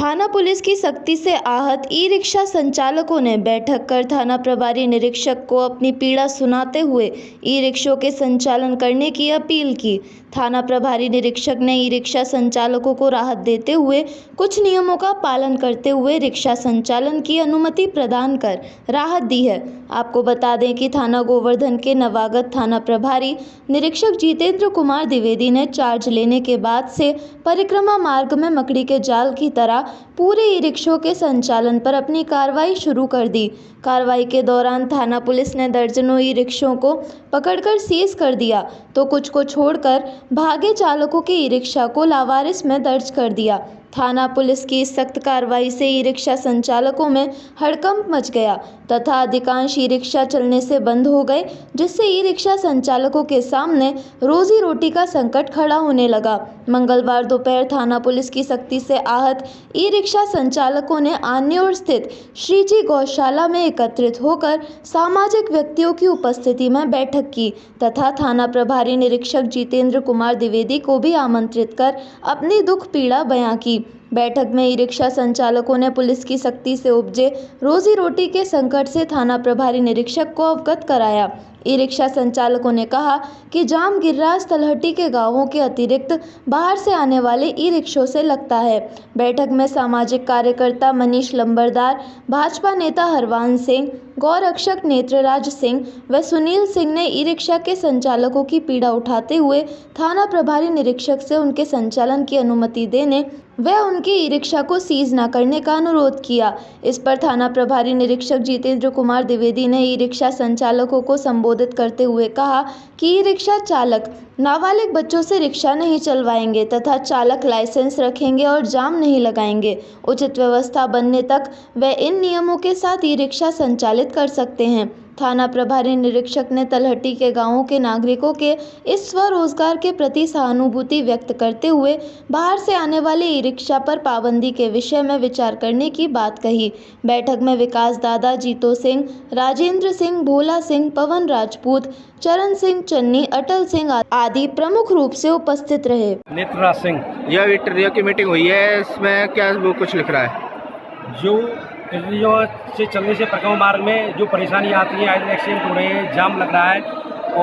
थाना पुलिस की सख्ती से आहत ई-रिक्शा संचालकों ने बैठक कर थाना प्रभारी निरीक्षक को अपनी पीड़ा सुनाते हुए ई-रिक्शों के संचालन करने की अपील की। थाना प्रभारी निरीक्षक ने ई-रिक्शा संचालकों को राहत देते हुए कुछ नियमों का पालन करते हुए रिक्शा संचालन की अनुमति प्रदान कर राहत दी है। आपको बता दें कि थाना गोवर्धन के नवागत थाना प्रभारी निरीक्षक जितेंद्र कुमार द्विवेदी ने चार्ज लेने के बाद से परिक्रमा मार्ग में मकड़ी के जाल की तरह पूरे ई-रिक्शों के संचालन पर अपनी कार्रवाई शुरू कर दी। कार्रवाई के दौरान थाना पुलिस ने दर्जनों ई-रिक्शों को पकड़कर सीज कर दिया तो कुछ को छोड़कर भागे चालकों के ई-रिक्शा को लावारिस में दर्ज कर दिया। थाना पुलिस की इस सख्त कार्रवाई से ई-रिक्शा संचालकों में हड़कंप मच गया तथा अधिकांश ई-रिक्शा चलने से बंद हो गए, जिससे ई-रिक्शा संचालकों के सामने रोजी रोटी का संकट खड़ा होने लगा। मंगलवार दोपहर थाना पुलिस की सख्ती से आहत ई-रिक्शा संचालकों ने आन्योर स्थित श्रीजी गौशाला में एकत्रित होकर सामाजिक व्यक्तियों की उपस्थिति में बैठक की तथा थाना प्रभारी निरीक्षक जितेंद्र कुमार द्विवेदी को भी आमंत्रित कर अपनी दुख पीड़ा बयां की। बैठक में ई-रिक्शा संचालकों ने पुलिस की सख्ती से उपजे रोजी रोटी के संकट से थाना प्रभारी निरीक्षक को अवगत कराया। ई-रिक्शा संचालकों ने कहा कि जाम गिर्रास तलहटी के गांवों के अतिरिक्त बाहर से आने वाले ई-रिक्शों से लगता है। बैठक में सामाजिक कार्यकर्ता मनीष लंबरदार, भाजपा नेता हरवान सिंह, गौरक्षक नेत्रराज सिंह व सुनील सिंह ने ई-रिक्शा के संचालकों की पीड़ा उठाते हुए थाना प्रभारी निरीक्षक से उनके संचालन की अनुमति देने व उनके ई-रिक्शा को सीज न करने का अनुरोध किया। इस पर थाना प्रभारी निरीक्षक जितेंद्र कुमार द्विवेदी ने ई-रिक्शा संचालकों को संबोधित करते हुए कहा कि ई-रिक्शा चालक नाबालिग बच्चों से रिक्शा नहीं चलवाएंगे तथा चालक लाइसेंस रखेंगे और जाम नहीं लगाएंगे। उचित व्यवस्था बनने तक वे इन नियमों के साथ ई-रिक्शा संचालित कर सकते हैं। थाना प्रभारी निरीक्षक ने तलहटी के गांवों के नागरिकों के इस स्वरोजगार के प्रति सहानुभूति व्यक्त करते हुए बाहर से आने वाले ई-रिक्शा पर पाबंदी के विषय में विचार करने की बात कही। बैठक में विकास दादा, जीतो सिंह, राजेंद्र सिंह, भोला सिंह, पवन राजपूत, चरण सिंह चन्नी, अटल सिंह आदि प्रमुख रूप से उपस्थित रहे। नेत्रराज सिंह, यह विक्टोरिया की मीटिंग हुई है, इसमें क्या वो कुछ लिख रहा है? जो ट्रेनों से चलने से परिक्रमा मार्ग में जो परेशानी आती है, आइडल एक्सीडेंट हो रहे हैं, जाम लग रहा है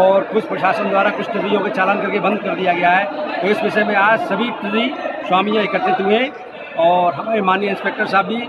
और कुछ प्रशासन द्वारा कुछ ट्रेनों के चालान करके बंद कर दिया गया है। तो इस विषय में आज सभी ट्रेनी स्वामी एकत्रित हुए और हमारे माननीय इंस्पेक्टर साहब भी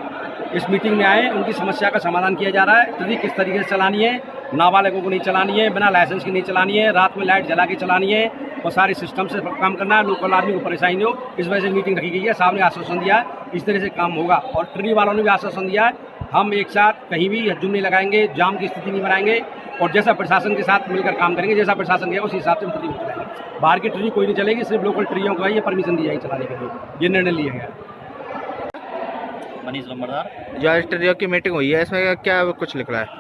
इस मीटिंग में आए। उनकी समस्या का समाधान किया जा रहा है। ट्रेनी किस तरीके से चलानी है, नाबालिगों को नहीं चलानी है, बिना लाइसेंस की नहीं चलानी है, रात में लाइट जला के चलानी है और सारे सिस्टम से काम करना है, लोकल आदमी को परेशानी नहीं हो। इस वजह से मीटिंग रखी गई है। साहब ने आश्वासन दिया है इस तरह से काम होगा और ट्रेनी वालों ने भी आश्वासन दिया है हम एक साथ कहीं भी हजूम नहीं लगाएंगे, जाम की स्थिति नहीं बनाएंगे और जैसा प्रशासन के साथ मिलकर काम करेंगे, जैसा प्रशासन दिया उस हिसाब से हम ट्रेनी चलाएंगे। बाहर की ट्रेनी कोई नहीं चलेगी, सिर्फ लोकल ट्रेनियों को ये परमिशन दी जाएगी चलाने के लिए, ये निर्णय लिया गया। मनीष लंबरदार, जो विक्टोरिया की मीटिंग हुई है, इसमें क्या कुछ लिख रहा है?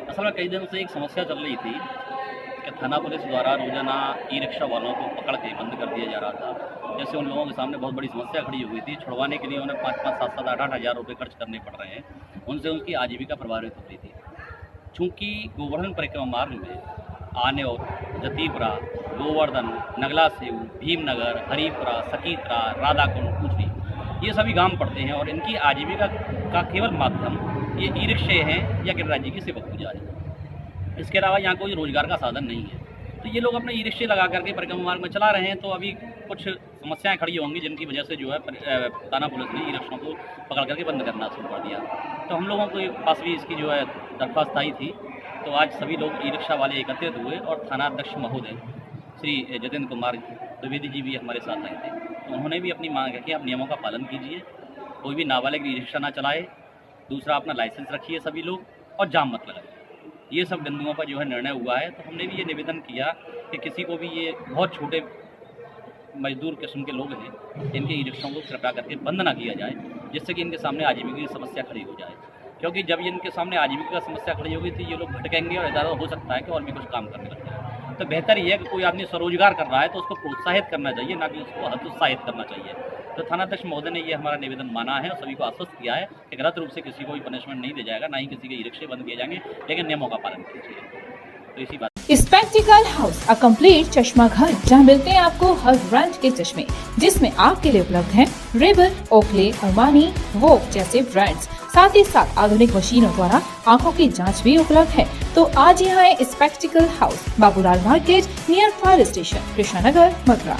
असल में कई दिनों से एक समस्या चल रही थी कि थाना पुलिस द्वारा रोजाना ई-रिक्शा वालों को पकड़ के बंद कर दिया जा रहा था। जैसे उन लोगों के सामने बहुत बड़ी समस्या खड़ी हुई थी, छुड़वाने के लिए उन्हें 5-5, 7-7, 8-8 हज़ार रुपये खर्च करने पड़ रहे हैं। उनसे उनकी आजीविका प्रभावित हो रही थी। चूँकि गोवर्धन परिक्रमा मार्ग में आन्योर, जतीपुरा, गोवर्धन, नगला सेऊ, भीमनगर, हरिपुरा, सकीतरा, राधाकुंड, कुचरी ये सभी गांव पड़ते हैं और इनकी आजीविका का केवल माध्यम ये ई-रिक्शे हैं या गिरिराज जी की सेवक पूजा है। इसके अलावा यहाँ कोई रोजगार का साधन नहीं है। तो ये लोग अपने ई-रिक्शे लगा करके परिक्रमा मार्ग में चला रहे हैं। तो अभी कुछ समस्याएं खड़ी होंगी जिनकी वजह से जो है थाना पुलिस ने ई-रिक्शों को पकड़ करके बंद करना शुरू कर दिया। तो हम लोगों के पास भी इसकी जो है दरख्वास्त आई थी। तो आज सभी लोग ई-रिक्शा वाले एकत्रित हुए और थाना अध्यक्ष महोदय श्री जितेंद्र कुमार द्विवेदी जी भी हमारे साथ आए थे। तो उन्होंने भी अपनी मांग रखी, आप नियमों का पालन कीजिए, कोई भी नाबालिग ई-रिक्शा ना चलाए, दूसरा अपना लाइसेंस रखिए सभी लोग और जाम मत लगाइए। ये सब बिंदुओं पर जो है निर्णय हुआ है। तो हमने भी ये निवेदन किया कि किसी को भी ये बहुत छोटे मजदूर किस्म के लोग हैं, इनके ई-रिक्शों को कृपया करके बंद ना किया जाए, जिससे कि इनके सामने आजीविका की समस्या खड़ी हो जाए। क्योंकि जब इनके सामने आजीविका की समस्या खड़ी होगी तो ये लोग भटकेंगे और ज़्यादा हो सकता है कि और भी कुछ काम करने लग जाए। तो बेहतर ये है कि कोई आदमी स्वरोजगार कर रहा है तो उसको प्रोत्साहित करना चाहिए, ना कि उसको हतोत्साहित करना चाहिए। तो थाना अध्यक्ष महोदय ने ये हमारा निवेदन माना है और सभी को आश्वस्त किया है कि गलत रूप से किसी को भी पनिशमेंट नहीं दिया जाएगा, ना ही किसी के ई-रिक्शे बंद किए जाएंगे, लेकिन नियमों का पालन कीजिए। तो इसी बात स्पेक्टिकल हाउस, अ कंप्लीट चश्मा घर, जहां मिलते हैं आपको हर ब्रांड के चश्मे, जिसमें आपके लिए उपलब्ध हैं रेबन, ओकले, अरमानी, वोक जैसे ब्रांड्स। साथ ही साथ आधुनिक मशीनों द्वारा आंखों की जांच भी उपलब्ध है। तो आज यहाँ है spectacle house, Babulal market, near fire station, Krishna Nagar, Mathura.